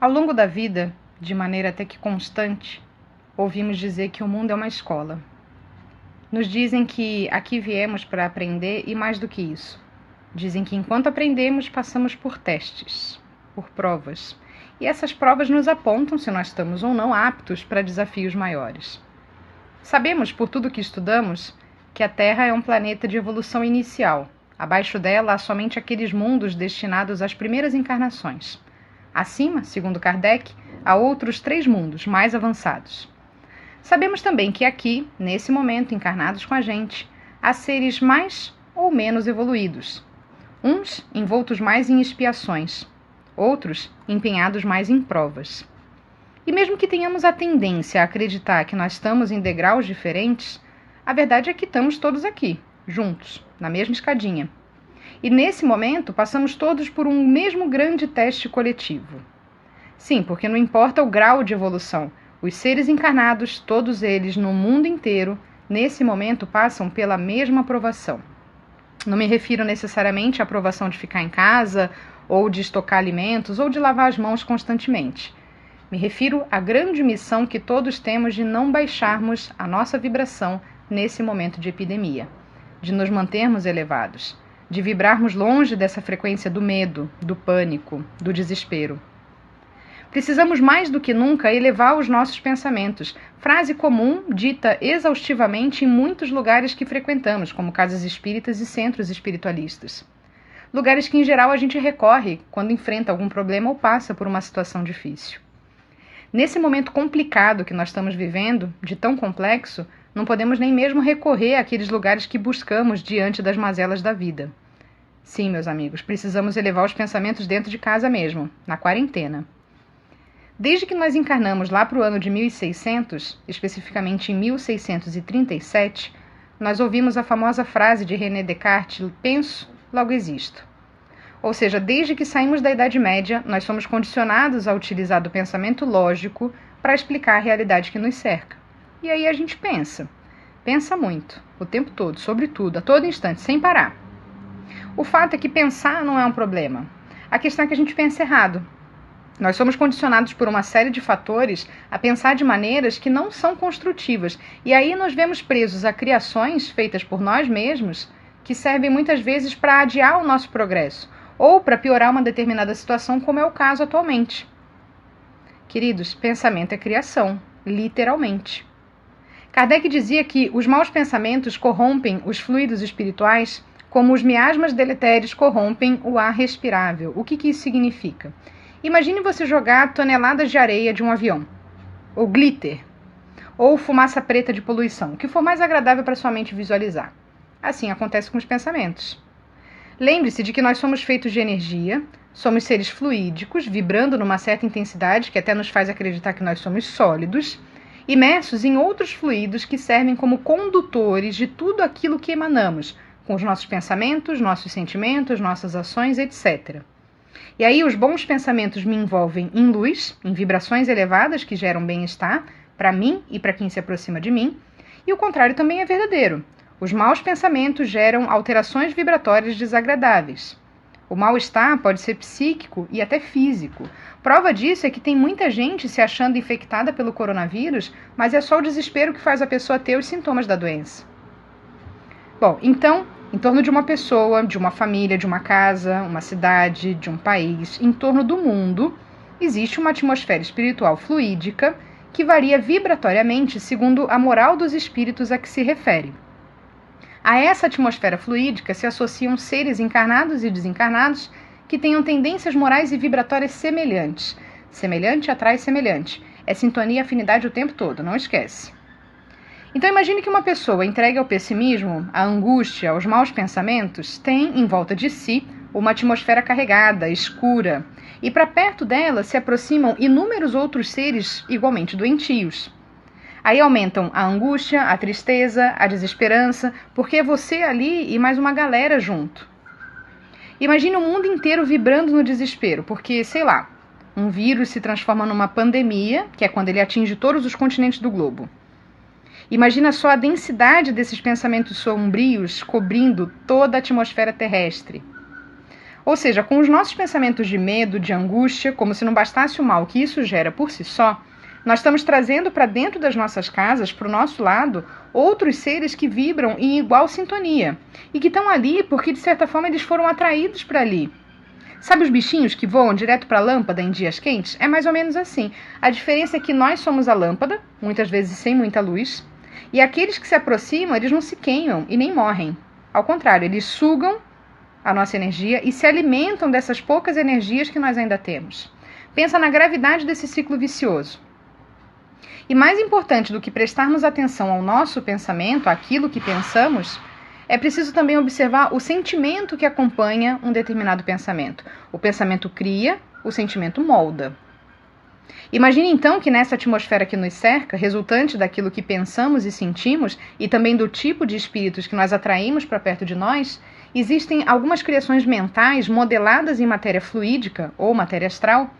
Ao longo da vida, de maneira até que constante, ouvimos dizer que o mundo é uma escola. Nos dizem que aqui viemos para aprender e mais do que isso. Dizem que enquanto aprendemos, passamos por testes, por provas. E essas provas nos apontam se nós estamos ou não aptos para desafios maiores. Sabemos, por tudo que estudamos, que a Terra é um planeta de evolução inicial. Abaixo dela há somente aqueles mundos destinados às primeiras encarnações. Acima, segundo Kardec, há outros 3 mundos mais avançados. Sabemos também que aqui, nesse momento, encarnados com a gente, há seres mais ou menos evoluídos. Uns envoltos mais em expiações, outros empenhados mais em provas. E mesmo que tenhamos a tendência a acreditar que nós estamos em degraus diferentes, a verdade é que estamos todos aqui, juntos, na mesma escadinha. E nesse momento passamos todos por um mesmo grande teste coletivo. Sim, porque não importa o grau de evolução, os seres encarnados, todos eles no mundo inteiro, nesse momento passam pela mesma aprovação. Não me refiro necessariamente à aprovação de ficar em casa, ou de estocar alimentos, ou de lavar as mãos constantemente. Me refiro à grande missão que todos temos de não baixarmos a nossa vibração nesse momento de epidemia, de nos mantermos elevados, de vibrarmos longe dessa frequência do medo, do pânico, do desespero. Precisamos mais do que nunca elevar os nossos pensamentos, frase comum dita exaustivamente em muitos lugares que frequentamos, como casas espíritas e centros espiritualistas. Lugares que em geral a gente recorre quando enfrenta algum problema ou passa por uma situação difícil. Nesse momento complicado que nós estamos vivendo, de tão complexo, não podemos nem mesmo recorrer àqueles lugares que buscamos diante das mazelas da vida. Sim, meus amigos, precisamos elevar os pensamentos dentro de casa mesmo, na quarentena. Desde que nós encarnamos lá para o ano de 1600, especificamente em 1637, nós ouvimos a famosa frase de René Descartes, penso, logo existo. Ou seja, desde que saímos da Idade Média, nós somos condicionados a utilizar do pensamento lógico para explicar a realidade que nos cerca. E aí a gente pensa muito, o tempo todo, sobre tudo, a todo instante, sem parar. O fato é que pensar não é um problema. A questão é que a gente pensa errado. Nós somos condicionados por uma série de fatores a pensar de maneiras que não são construtivas. E aí nós vemos presos a criações feitas por nós mesmos que servem muitas vezes para adiar o nosso progresso ou para piorar uma determinada situação, como é o caso atualmente. Queridos, pensamento é criação, literalmente. Kardec dizia que os maus pensamentos corrompem os fluidos espirituais como os miasmas deletérios corrompem o ar respirável. O que isso significa? Imagine você jogar toneladas de areia de um avião, ou glitter, ou fumaça preta de poluição, o que for mais agradável para sua mente visualizar. Assim acontece com os pensamentos. Lembre-se de que nós somos feitos de energia, somos seres fluídicos, vibrando numa certa intensidade que até nos faz acreditar que nós somos sólidos, imersos em outros fluidos que servem como condutores de tudo aquilo que emanamos, com os nossos pensamentos, nossos sentimentos, nossas ações, etc. E aí os bons pensamentos me envolvem em luz, em vibrações elevadas que geram bem-estar para mim e para quem se aproxima de mim, e o contrário também é verdadeiro. Os maus pensamentos geram alterações vibratórias desagradáveis. O mal-estar pode ser psíquico e até físico. Prova disso é que tem muita gente se achando infectada pelo coronavírus, mas é só o desespero que faz a pessoa ter os sintomas da doença. Bom, então, em torno de uma pessoa, de uma família, de uma casa, uma cidade, de um país, em torno do mundo, existe uma atmosfera espiritual fluídica que varia vibratoriamente segundo a moral dos espíritos a que se refere. A essa atmosfera fluídica se associam seres encarnados e desencarnados que tenham tendências morais e vibratórias semelhantes. Semelhante atrai semelhante. É sintonia e afinidade o tempo todo, não esquece. Então imagine que uma pessoa entregue ao pessimismo, à angústia, aos maus pensamentos, tem em volta de si uma atmosfera carregada, escura, e para perto dela se aproximam inúmeros outros seres igualmente doentios. Aí aumentam a angústia, a tristeza, a desesperança, porque é você ali e mais uma galera junto. Imagine o mundo inteiro vibrando no desespero, porque, sei lá, um vírus se transforma numa pandemia, que é quando ele atinge todos os continentes do globo. Imagina só a densidade desses pensamentos sombrios cobrindo toda a atmosfera terrestre. Ou seja, com os nossos pensamentos de medo, de angústia, como se não bastasse o mal que isso gera por si só, nós estamos trazendo para dentro das nossas casas, para o nosso lado, outros seres que vibram em igual sintonia e que estão ali porque, de certa forma, eles foram atraídos para ali. Sabe os bichinhos que voam direto para a lâmpada em dias quentes? É mais ou menos assim. A diferença é que nós somos a lâmpada, muitas vezes sem muita luz, e aqueles que se aproximam, eles não se queimam e nem morrem. Ao contrário, eles sugam a nossa energia e se alimentam dessas poucas energias que nós ainda temos. Pensa na gravidade desse ciclo vicioso. E mais importante do que prestarmos atenção ao nosso pensamento, àquilo que pensamos, é preciso também observar o sentimento que acompanha um determinado pensamento. O pensamento cria, o sentimento molda. Imagine então que nessa atmosfera que nos cerca, resultante daquilo que pensamos e sentimos, e também do tipo de espíritos que nós atraímos para perto de nós, existem algumas criações mentais modeladas em matéria fluídica ou matéria astral,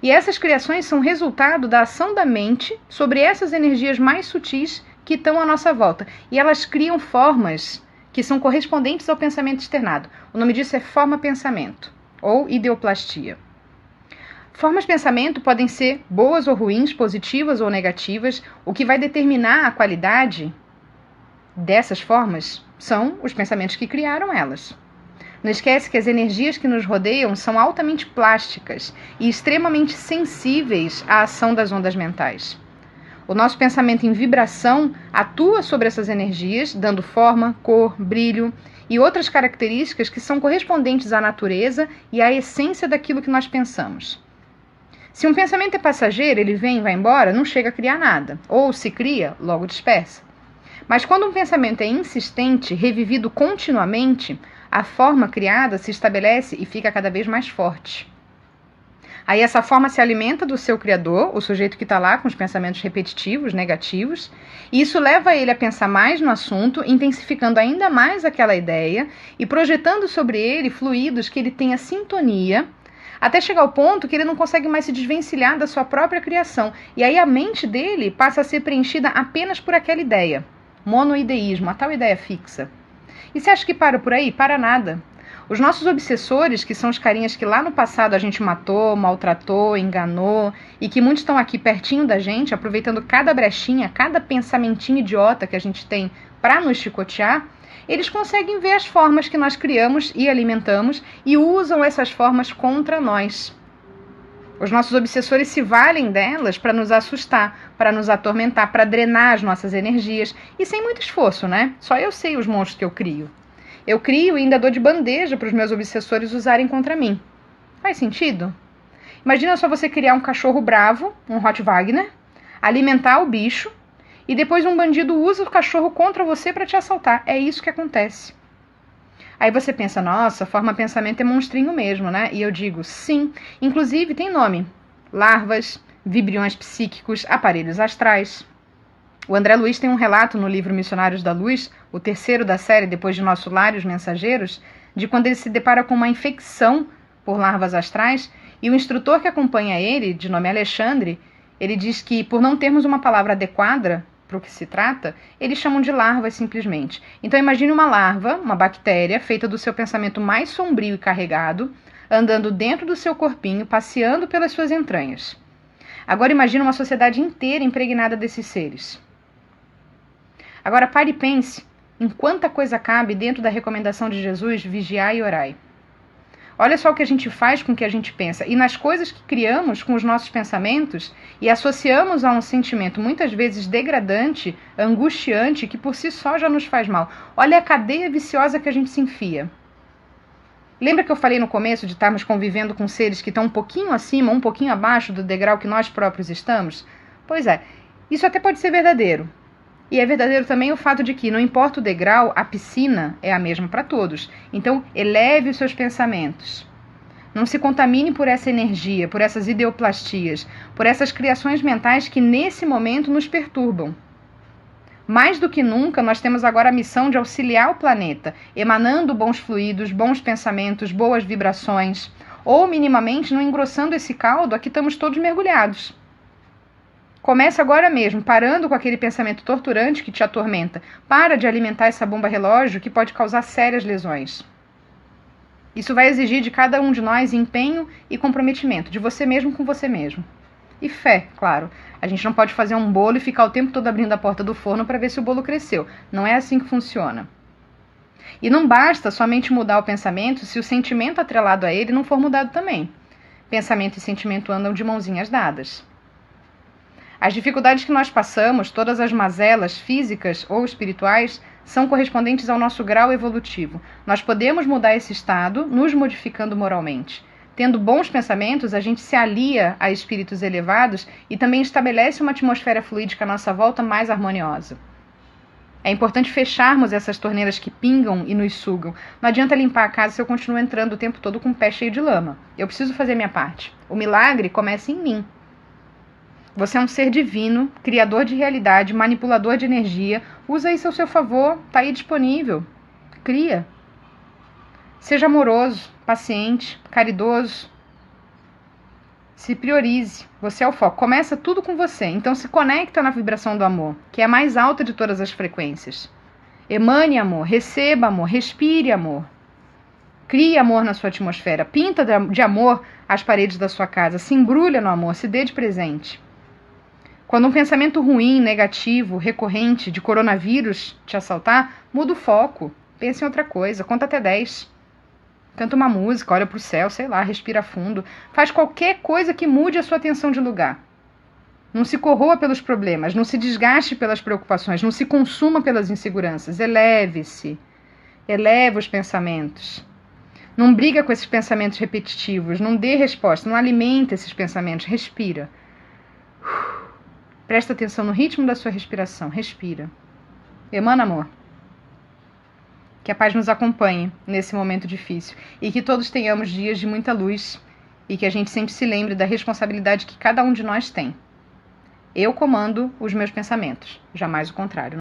e essas criações são resultado da ação da mente sobre essas energias mais sutis que estão à nossa volta. E elas criam formas que são correspondentes ao pensamento externado. O nome disso é forma-pensamento, ou ideoplastia. Formas-pensamento podem ser boas ou ruins, positivas ou negativas. O que vai determinar a qualidade dessas formas são os pensamentos que criaram elas. Não esquece que as energias que nos rodeiam são altamente plásticas e extremamente sensíveis à ação das ondas mentais. O nosso pensamento em vibração atua sobre essas energias, dando forma, cor, brilho e outras características que são correspondentes à natureza e à essência daquilo que nós pensamos. Se um pensamento é passageiro, ele vem e vai embora, não chega a criar nada, ou se cria, logo dispersa. Mas quando um pensamento é insistente, revivido continuamente, a forma criada se estabelece e fica cada vez mais forte. Aí essa forma se alimenta do seu criador, o sujeito que está lá com os pensamentos repetitivos, negativos, e isso leva ele a pensar mais no assunto, intensificando ainda mais aquela ideia e projetando sobre ele fluidos que ele tenha sintonia, até chegar ao ponto que ele não consegue mais se desvencilhar da sua própria criação. E aí a mente dele passa a ser preenchida apenas por aquela ideia. Monoideísmo, a tal ideia fixa. E você acha que para por aí? Para nada. Os nossos obsessores, que são os carinhas que lá no passado a gente matou, maltratou, enganou, e que muitos estão aqui pertinho da gente, aproveitando cada brechinha, cada pensamentinho idiota que a gente tem para nos chicotear, eles conseguem ver as formas que nós criamos e alimentamos e usam essas formas contra nós. Os nossos obsessores se valem delas para nos assustar, para nos atormentar, para drenar as nossas energias. E sem muito esforço, né? Só eu sei os monstros que eu crio. Eu crio e ainda dou de bandeja para os meus obsessores usarem contra mim. Faz sentido? Imagina só você criar um cachorro bravo, um Rottweiler, alimentar o bicho, e depois um bandido usa o cachorro contra você para te assaltar. É isso que acontece. Aí você pensa, nossa, forma-pensamento é monstrinho mesmo, né? E eu digo, sim. Inclusive tem nome. Larvas, vibriões psíquicos, aparelhos astrais. O André Luiz tem um relato no livro Missionários da Luz, o terceiro da série Depois de Nosso Lar e os Mensageiros, de quando ele se depara com uma infecção por larvas astrais, e o instrutor que acompanha ele, de nome Alexandre, ele diz que por não termos uma palavra adequada para o que se trata, eles chamam de larvas simplesmente. Então imagine uma larva, uma bactéria, feita do seu pensamento mais sombrio e carregado, andando dentro do seu corpinho, passeando pelas suas entranhas. Agora imagine uma sociedade inteira impregnada desses seres. Agora pare e pense em quanta coisa cabe dentro da recomendação de Jesus, vigiai e orai. Olha só o que a gente faz com o que a gente pensa. E nas coisas que criamos com os nossos pensamentos e associamos a um sentimento muitas vezes degradante, angustiante, que por si só já nos faz mal. Olha a cadeia viciosa que a gente se enfia. Lembra que eu falei no começo de estarmos convivendo com seres que estão um pouquinho acima, um pouquinho abaixo do degrau que nós próprios estamos? Pois é, isso até pode ser verdadeiro. E é verdadeiro também o fato de que, não importa o degrau, a piscina é a mesma para todos. Então, eleve os seus pensamentos. Não se contamine por essa energia, por essas ideoplastias, por essas criações mentais que nesse momento nos perturbam. Mais do que nunca, nós temos agora a missão de auxiliar o planeta, emanando bons fluidos, bons pensamentos, boas vibrações, ou minimamente não engrossando esse caldo a que estamos todos mergulhados. Comece agora mesmo, parando com aquele pensamento torturante que te atormenta. Para de alimentar essa bomba relógio que pode causar sérias lesões. Isso vai exigir de cada um de nós empenho e comprometimento, de você mesmo com você mesmo. E fé, claro. A gente não pode fazer um bolo e ficar o tempo todo abrindo a porta do forno para ver se o bolo cresceu. Não é assim que funciona. E não basta somente mudar o pensamento se o sentimento atrelado a ele não for mudado também. Pensamento e sentimento andam de mãozinhas dadas. As dificuldades que nós passamos, todas as mazelas físicas ou espirituais, são correspondentes ao nosso grau evolutivo. Nós podemos mudar esse estado nos modificando moralmente. Tendo bons pensamentos, a gente se alia a espíritos elevados e também estabelece uma atmosfera fluídica à nossa volta mais harmoniosa. É importante fecharmos essas torneiras que pingam e nos sugam. Não adianta limpar a casa se eu continuo entrando o tempo todo com o pé cheio de lama. Eu preciso fazer minha parte. O milagre começa em mim. Você é um ser divino, criador de realidade, manipulador de energia. Usa isso ao seu favor, está aí disponível. Cria. Seja amoroso, paciente, caridoso. Se priorize. Você é o foco. Começa tudo com você. Então se conecta na vibração do amor, que é a mais alta de todas as frequências. Emane amor, receba amor, respire amor. Crie amor na sua atmosfera. Pinta de amor as paredes da sua casa. Se embrulha no amor, se dê de presente. Quando um pensamento ruim, negativo, recorrente, de coronavírus te assaltar, muda o foco. Pense em outra coisa. Conta até 10. Canta uma música, olha para o céu, sei lá, respira fundo. Faz qualquer coisa que mude a sua atenção de lugar. Não se corroa pelos problemas, não se desgaste pelas preocupações, não se consuma pelas inseguranças. Eleve-se. Eleve os pensamentos. Não briga com esses pensamentos repetitivos, não dê resposta, não alimente esses pensamentos. Respira. Presta atenção no ritmo da sua respiração. Respira. Emana amor. Que a paz nos acompanhe nesse momento difícil e que todos tenhamos dias de muita luz e que a gente sempre se lembre da responsabilidade que cada um de nós tem. Eu comando os meus pensamentos, jamais o contrário.